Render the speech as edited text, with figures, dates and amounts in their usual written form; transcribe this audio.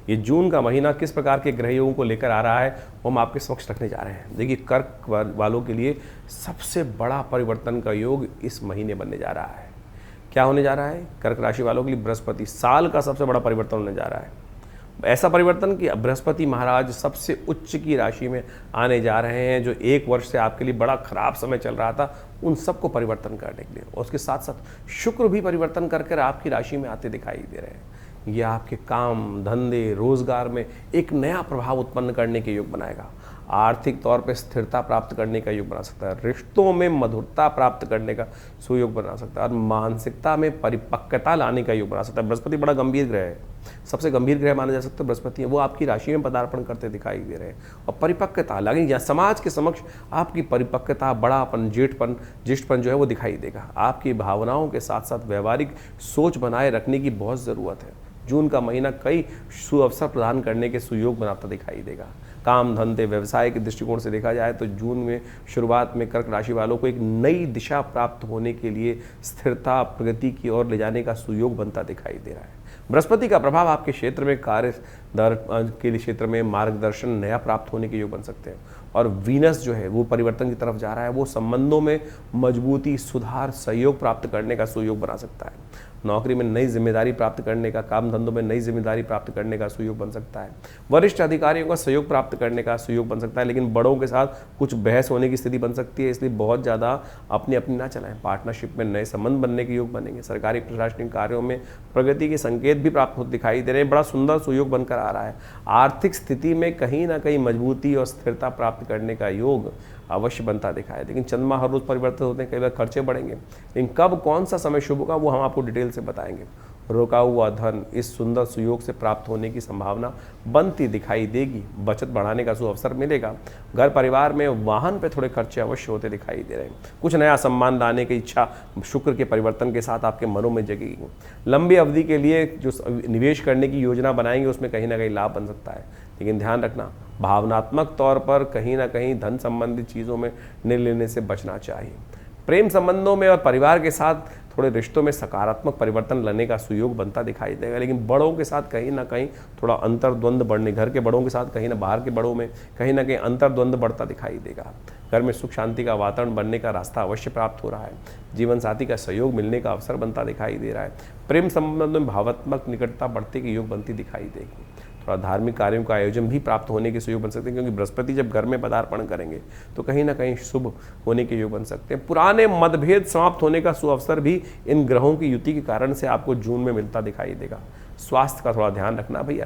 ये जून का महीना किस प्रकार के ग्रह योगों को लेकर आ रहा है वो हम आपके समक्ष रखने जा रहे हैं। देखिए, कर्क वालों के लिए सबसे बड़ा परिवर्तन का योग इस महीने बनने जा रहा है। क्या होने जा रहा है? कर्क राशि वालों के लिए बृहस्पति साल का सबसे बड़ा परिवर्तन होने जा रहा है। ऐसा परिवर्तन कि बृहस्पति महाराज सबसे उच्च की राशि में आने जा रहे हैं। जो एक वर्ष से आपके लिए बड़ा खराब समय चल रहा था उन सबको परिवर्तन करने के लिए, और उसके साथ साथ शुक्र भी परिवर्तन करके आपकी राशि में आते दिखाई दे रहे हैं। यह आपके काम धंधे रोजगार में एक नया प्रभाव उत्पन्न करने के योग बनाएगा। आर्थिक तौर पे स्थिरता प्राप्त करने का योग बना सकता है, रिश्तों में मधुरता प्राप्त करने का सुयोग बना सकता है, और मानसिकता में परिपक्वता लाने का योग बना सकता है। बृहस्पति बड़ा गंभीर ग्रह है, सबसे गंभीर ग्रह माना जा सकता है बृहस्पति है। वो आपकी राशि में पदार्पण करते दिखाई दे रहे हैं, और परिपक्वता लगेगी या समाज के समक्ष आपकी परिपक्वता, बड़ापन, ज्येष्ठपन जो है वो दिखाई देगा। आपकी भावनाओं के साथ साथ व्यवहारिक सोच बनाए रखने की बहुत ज़रूरत है। जून का महीना कई सुअवसर प्रदान करने के सुयोग बनाता दिखाई देगा। काम धंधे व्यवसाय के दृष्टिकोण से देखा जाए तो जून में शुरुआत में कर्क राशि वालों को एक नई दिशा प्राप्त होने के लिए स्थिरता प्रगति की ओर ले जाने का सुयोग बनता दिखाई दे रहा है। बृहस्पति का प्रभाव आपके क्षेत्र में कार्य के क्षेत्र में मार्गदर्शन नया प्राप्त होने के योग बन सकते हैं, और वीनस जो है वो परिवर्तन की तरफ जा रहा है। वो संबंधों में मजबूती, सुधार, सहयोग प्राप्त करने का सुयोग बना सकता है। नौकरी में नई जिम्मेदारी प्राप्त करने का, काम धंधों में नई जिम्मेदारी प्राप्त करने का सुयोग बन सकता है। वरिष्ठ अधिकारियों का सहयोग प्राप्त करने का सुयोग बन सकता है, लेकिन बड़ों के साथ कुछ बहस होने की स्थिति बन सकती है, इसलिए बहुत ज़्यादा अपनी अपनी ना चलाएं। पार्टनरशिप में नए संबंध बनने के योग बनेंगे। सरकारी प्रशासनिक कार्यों में प्रगति के संकेत भी प्राप्त होते दिखाई दे रहे हैं। बड़ा सुंदर सुयोग बनकर आ रहा है। आर्थिक स्थिति में कहीं ना कहीं मजबूती और स्थिरता प्राप्त करने का योग अवश्य बनता दिखा है। लेकिन चंद्रमा हर रोज परिवर्तित होते हैं, कई बार खर्चे बढ़ेंगे, लेकिन कब कौन सा समय शुभ होगा वो हम आपको डिटेल से बताएंगे। रोका हुआ धन इस सुंदर सुयोग से प्राप्त होने की संभावना बनती दिखाई देगी। बचत बढ़ाने का सुअवसर मिलेगा। घर परिवार में वाहन पे थोड़े खर्चे अवश्य होते दिखाई दे रहे हैं। कुछ नया सम्मान लाने की इच्छा शुक्र के परिवर्तन के साथ आपके मनों में जगेगी। लंबी अवधि के लिए जो निवेश करने की योजना बनाएंगे उसमें कहीं ना कहीं लाभ बन सकता है, लेकिन ध्यान रखना भावनात्मक तौर पर कहीं ना कहीं धन संबंधित चीज़ों में निर्णय लेने से बचना चाहिए। प्रेम संबंधों में और परिवार के साथ थोड़े रिश्तों में सकारात्मक परिवर्तन लाने का सुयोग बनता दिखाई देगा, लेकिन बड़ों के साथ कहीं ना कहीं थोड़ा अंतर्द्वंद बढ़ने, घर के बड़ों के साथ कहीं ना बाहर के बड़ों में कहीं ना कहीं अंतर्द्वंद बढ़ता दिखाई देगा। घर में सुख शांति का वातावरण बनने का रास्ता अवश्य प्राप्त हो रहा है। जीवन साथी का सहयोग मिलने का अवसर बनता दिखाई दे रहा है। प्रेम संबंध में भावात्मक निकटता बढ़ते के योग बनती दिखाई देगी। थोड़ा धार्मिक कार्यों का आयोजन भी प्राप्त होने के सुयोग बन सकते हैं, क्योंकि बृहस्पति जब घर में पदार्पण करेंगे तो कहीं ना कहीं शुभ होने के योग बन सकते हैं। पुराने मतभेद समाप्त होने का सुअवसर भी इन ग्रहों की युति के कारण से आपको जून में मिलता दिखाई देगा। स्वास्थ्य का थोड़ा ध्यान रखना भैया।